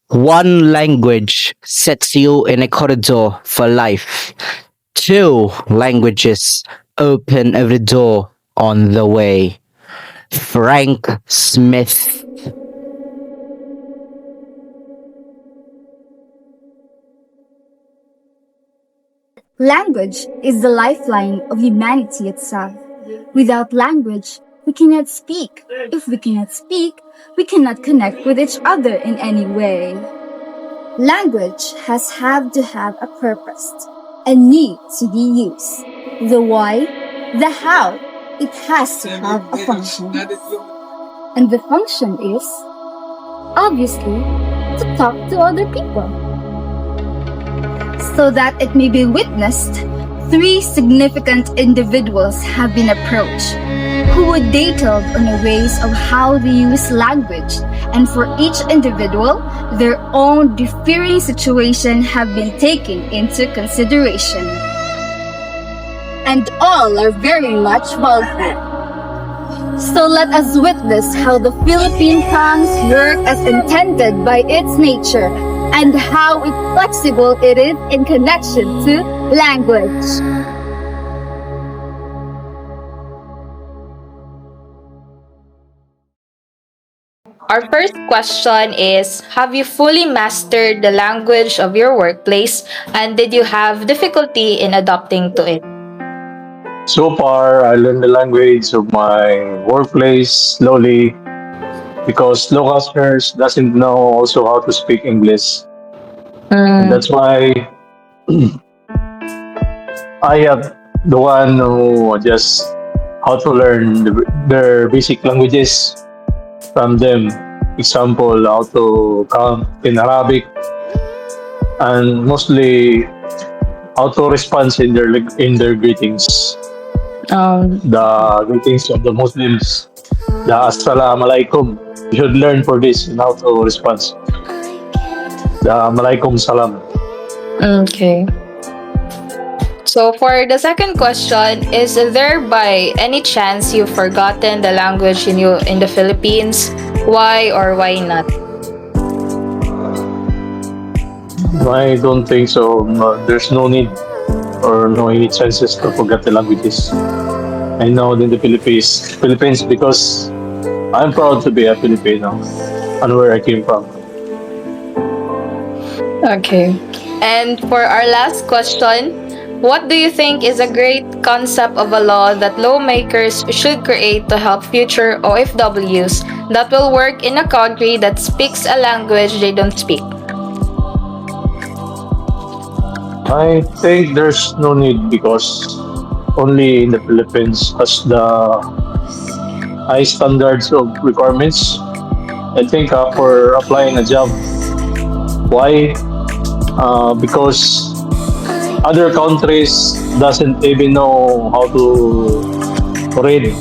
One language sets you in a corridor for life. Two languages open every door on the way. Frank Smith. Language is the lifeline of humanity itself. Without language, we cannot speak. If we cannot speak, we cannot connect with each other in any way. Language has had to have a purpose, a need to be used. The why, the how, it has to have a function. And the function is, obviously, to talk to other people. So that it may be witnessed, three significant individuals have been approached who were detailed on the ways of how they use language, and for each individual, their own differing situation have been taken into consideration. And all are very much valuable. So let us witness how the Philippine tongues work as intended by its nature, and how flexible it is in connection to language. Our first question is, have you fully mastered the language of your workplace, and did you have difficulty in adapting to it? So far, I learned the language of my workplace slowly because localers doesn't know also how to speak English. And that's why I have the one who just how to learn their basic languages from them. Example, how to count in Arabic and mostly how to respond in their greetings. The greetings of the Muslims, the Assalamu alaikum. You should learn for this and how to respond. The Malaikum Salam. Okay. So for the second question, is there by any chance you've forgotten the language in the Philippines? Why or why not? I don't think so. No, there's no need or no any chances to forget the languages. I know in the Philippines because I'm proud to be a Filipino and where I came from. Okay. And for our last question, what do you think is a great concept of a law that lawmakers should create to help future OFWs that will work in a country that speaks a language they don't speak? I think there's no need because only in the Philippines has the high standards of requirements. I think for applying a job, why? Because other countries doesn't even know how to read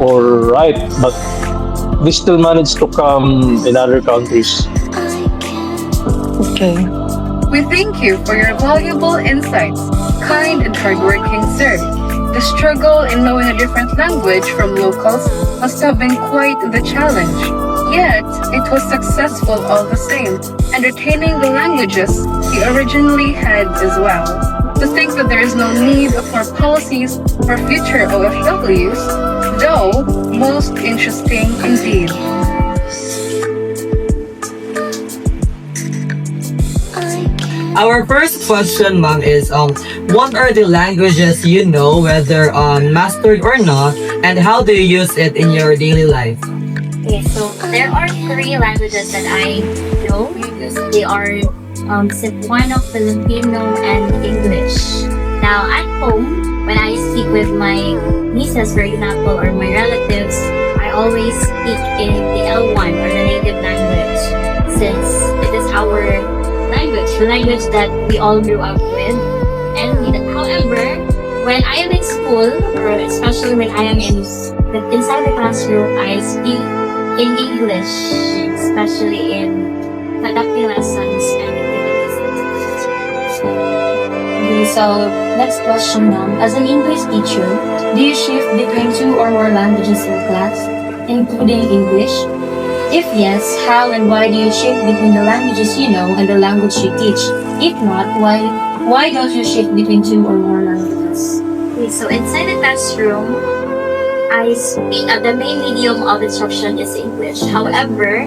or write, but they still manage to come in other countries. Okay. We thank you for your valuable insights, kind and hardworking sir. The struggle in knowing a different language from locals must have been quite the challenge. Yet, it was successful all the same, entertaining the languages he originally had as well. To think that there is no need for policies for future OFWs, though most interesting indeed. Our first question, ma'am, is what are the languages you know, whether mastered or not, and how do you use it in your daily life? Okay, so there are three languages that I know. They are Cebuano, Filipino, and English. Now, at home, when I speak with my nieces, for example, or my relatives, I always speak in the L1 or the native language, since it is our language, the language that we all grew up with. And however, when I am in school, or especially when I am inside the classroom, I speak in English, especially in conducting lessons and activities. Okay, so next question, ma'am. As an English teacher, do you shift between two or more languages in class, including English? If yes, how and why do you shift between the languages you know and the language you teach? If not, why don't you shift between two or more languages? Okay, so inside the classroom, I speak. The main medium of instruction is English. However,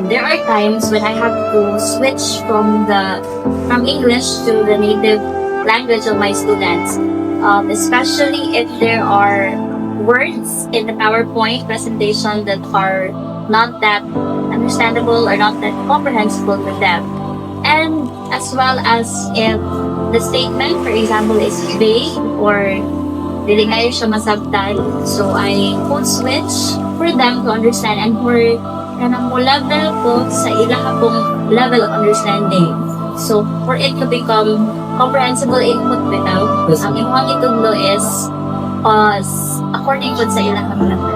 there are times when I have to switch from English to the native language of my students. Especially if there are words in the PowerPoint presentation that are not that understandable or not that comprehensible to them. And as well as if the statement, for example, is vague or dili kayo siya masabtan. So I code switch for them to understand and for kanang mo level ko sa ilang akong level of understanding. So for it to become comprehensible input bitaw, ang imong itudlo is according to sa ilang level.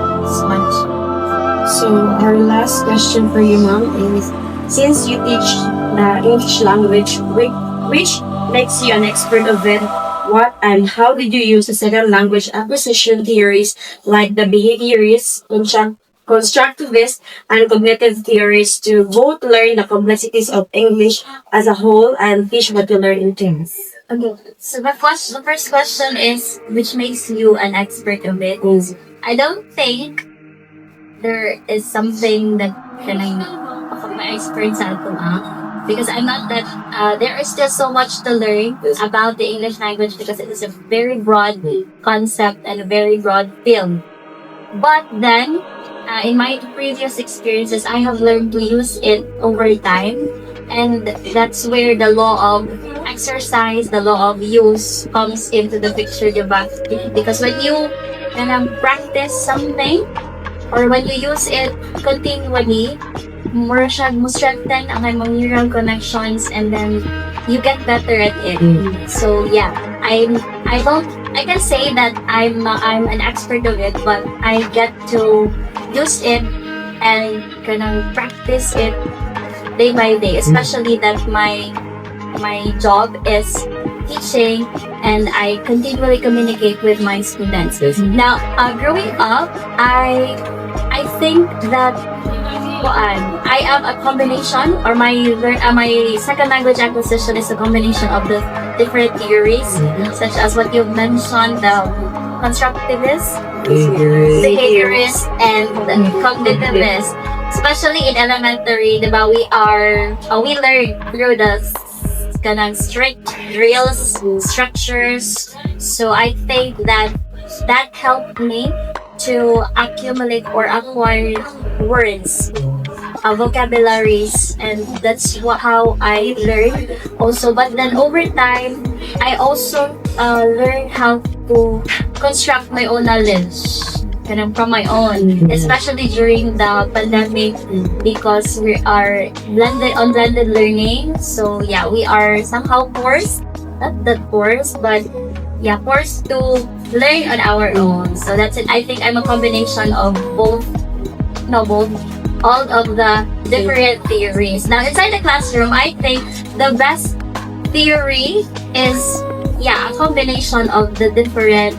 So our last question for you, ma'am, is since you teach the English language, which makes you an expert of it, what and how did you use the second language acquisition theories like the behaviorist, constructivist, and cognitive theories to both learn the complexities of English as a whole and teach what you learn in terms? Okay, so the first question is which makes you an expert of it. I don't think there is something that can I of my experience sa ato because I'm not that there is still so much to learn about the English language because it is a very broad concept and a very broad field. But then in my previous experiences I have learned to use it over time, and that's where the law of exercise, the law of use comes into the picture, diba? Because when you practice something or when you use it continually, more siya mo strengthen ang imong neural connections and then you get better at it. So yeah, I can say that I'm an expert of it, but I get to use it and practice it day by day, especially that my job is teaching and I continually communicate with my students. Now, growing up, I think that I am a combination, or my second language acquisition is a combination of the different theories, such as what you've mentioned, the constructivist, behaviorist, and the cognitivist. Especially in elementary, diba, we learn through the strict drills, structures. So I think that helped me to accumulate or acquire words, vocabularies, and that's how I learned also. But then over time, I also learned how to construct my own knowledge from my own, especially during the pandemic, because we are blended learning. So yeah, we are somehow forced, not that forced, but yeah, forced to learn on our own. So that's it. I think I'm a combination of both all of the different theories. Now inside the classroom, I think the best theory is a combination of the different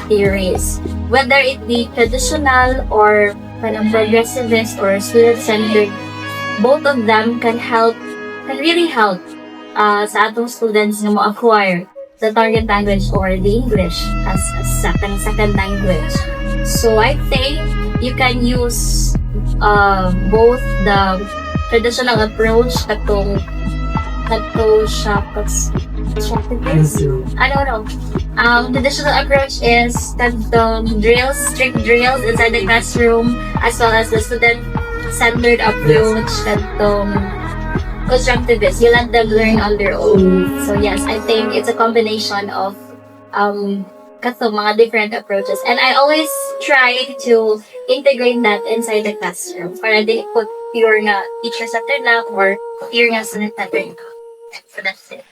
theories, whether it be traditional or progressivist or student-centered. Both of them can really help sa atong students na mo-acquire the target language or the English as a second language. So I think you can use both the traditional approach I don't know. Traditional approach is strict drills inside the classroom, as well as the student-centered approach, constructivist. You let them learn on their own. So yes, I think it's a combination of mga different approaches, and I always try to integrate that inside the classroom para di put pure nga teacher-centered lang or pure nga student-centered. So that's it.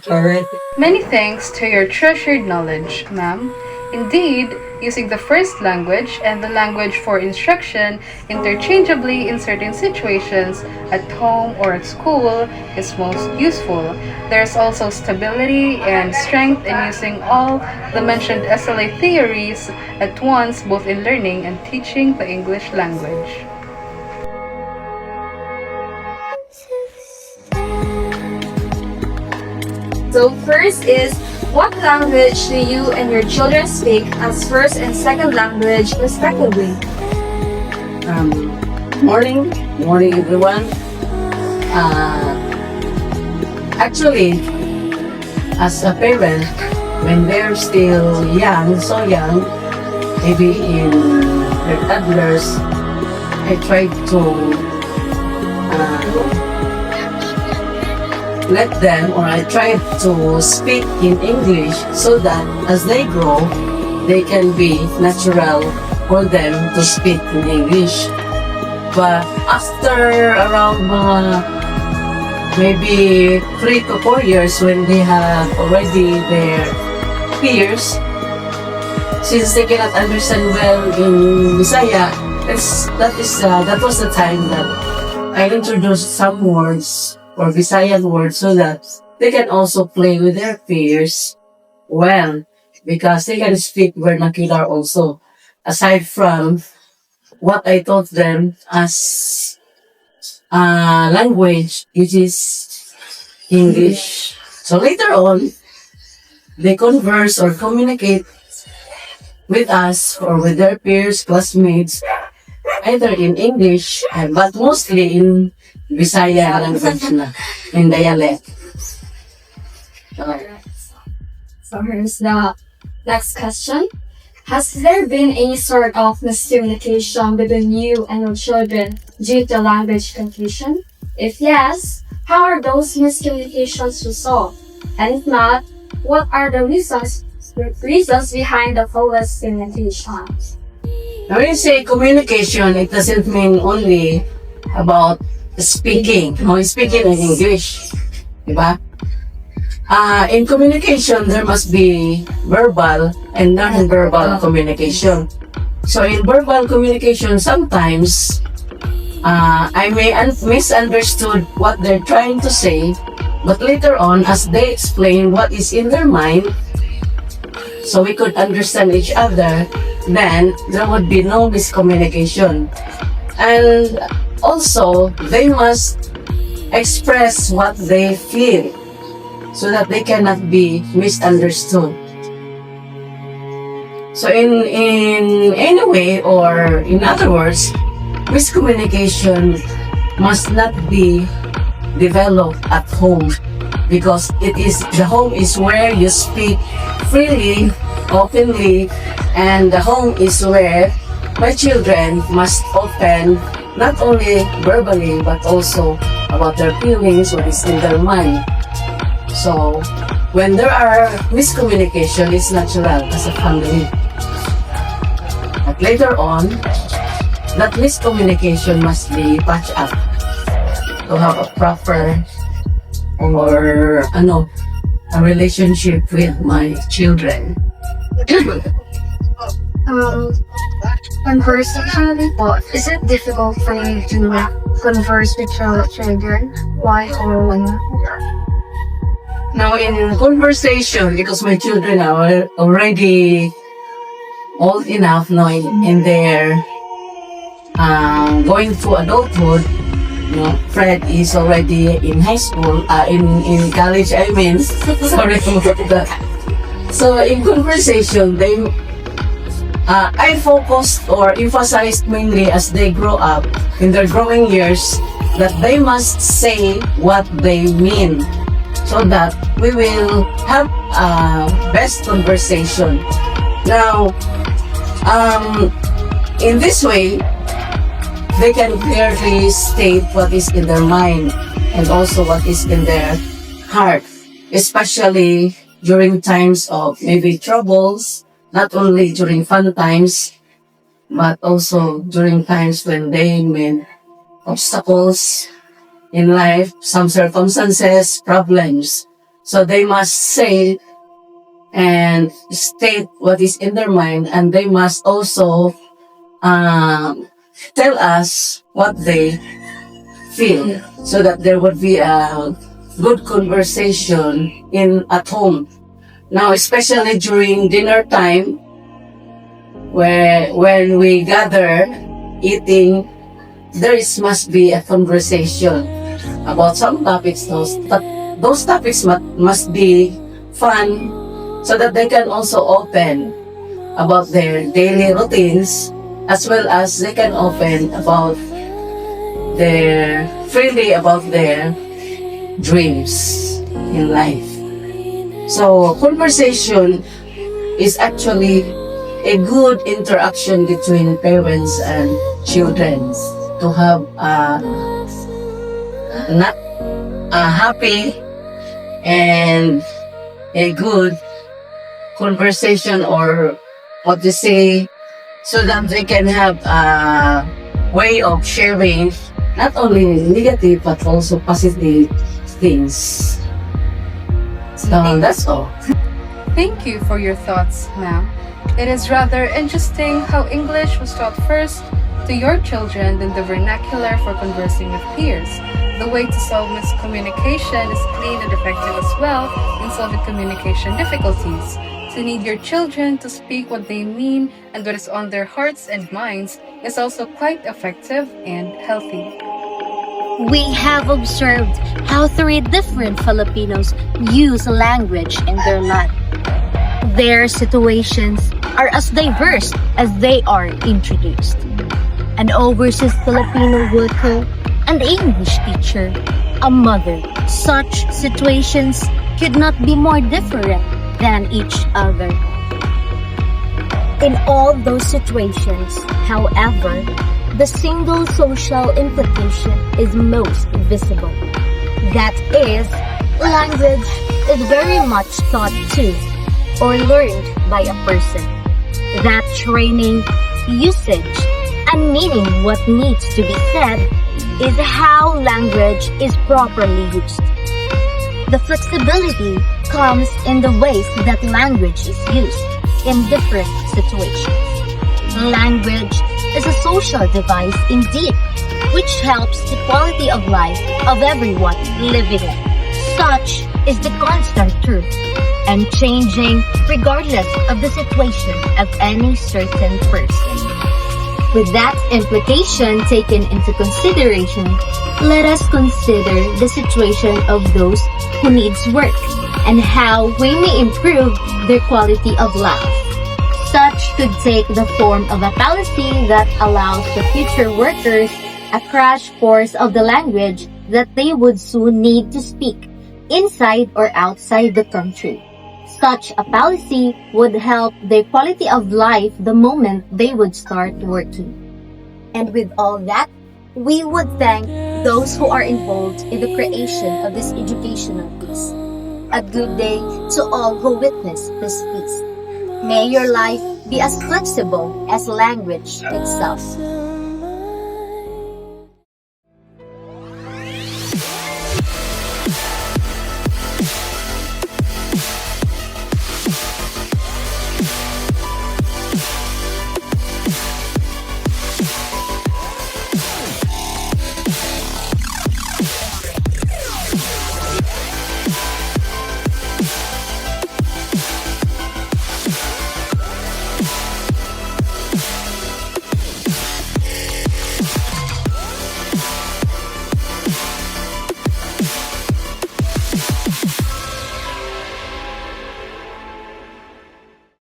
Alright. Many thanks to your treasured knowledge, ma'am. Indeed, using the first language and the language for instruction interchangeably in certain situations at home or at school is most useful. There's also stability and strength in using all the mentioned SLA theories at once, both in learning and teaching the English language. So first is, what language do you and your children speak as first and second language respectively? Morning everyone. Actually, as a parent, when they're still young, so young, maybe in their toddlers, I try to let them, or I try to speak in English so that as they grow, they can be natural for them to speak in English. But after around maybe 3 to 4 years, when they have already their peers, since they cannot understand well in Bisaya, that was the time that I introduced some words or Visayan words so that they can also play with their peers well, because they can speak vernacular also, aside from what I taught them as language, which is English. So later on, they converse or communicate with us or with their peers, classmates, either in English, but mostly in Visaya language na, in dialect. So here's the next question. Has there been any sort of miscommunication between you and your children due to language confusion? If yes, how are those miscommunications resolved? And if not, what are the reasons behind the flawless communication? When you say communication, it doesn't mean only about speaking, speaking in English, diba? In communication, there must be verbal and non-verbal communication. So in verbal communication, sometimes I may misunderstood what they're trying to say, but later on, as they explain what is in their mind, so we could understand each other, then there would be no miscommunication. And also, they must express what they feel, so that they cannot be misunderstood. So in any way, or in other words, miscommunication must not be developed at home, because the home is where you speak freely, openly, and the home is where my children must open not only verbally but also about their feelings, what is in their mind. So, when there are miscommunication, it's natural as a family. But later on, that miscommunication must be patched up to have a proper or a relationship with my children. Conversationally, is it difficult for you to converse with your children? Why or when? Now, in conversation, because my children are already old enough now in their going through adulthood, Fred is already in high school, in college, I mean. Sorry about that. So, in conversation, I focused or emphasized mainly as they grow up, in their growing years, that they must say what they mean, so that we will have a best conversation. Now, in this way, they can clearly state what is in their mind and also what is in their heart, especially during times of maybe troubles, not only during fun times, but also during times when they meet obstacles in life, some circumstances, problems. So they must say and state what is in their mind, and they must also tell us what they feel, so that there would be a good conversation at home. Now, especially during dinner time, when we gather eating, must be a conversation about some topics those topics must be fun so that they can also open about their daily routines, as well as they can open about freely about their dreams in life. So conversation is actually a good interaction between parents and children to have not a happy and a good conversation, or what to say, so that they can have a way of sharing not only negative but also positive things. So that's all. Thank you for your thoughts, ma'am. It is rather interesting how English was taught first to your children than the vernacular for conversing with peers. The way to solve miscommunication is clean and effective as well in solving communication difficulties. To need your children to speak what they mean and what is on their hearts and minds is also quite effective and healthy. We have observed how 3 different Filipinos use language in their life. Their situations are as diverse as they are introduced. An overseas Filipino worker, an English teacher, a mother. Such situations could not be more different than each other. In all those situations, however, the single social implication is most visible. That is, language is very much taught to or learned by a person. That training, usage, and meaning what needs to be said is how language is properly used. The flexibility comes in the ways that language is used in different situations. Language is a social device indeed, which helps the quality of life of everyone living it. Such is the constant truth, and changing regardless of the situation of any certain person. With that implication taken into consideration, let us consider the situation of those who needs work and how we may improve their quality of life. Such could take the form of a policy that allows the future workers a crash course of the language that they would soon need to speak, inside or outside the country. Such a policy would help their quality of life the moment they would start working. And with all that, we would thank those who are involved in the creation of this educational piece. A good day to all who witness this piece. May your life be as flexible as language itself.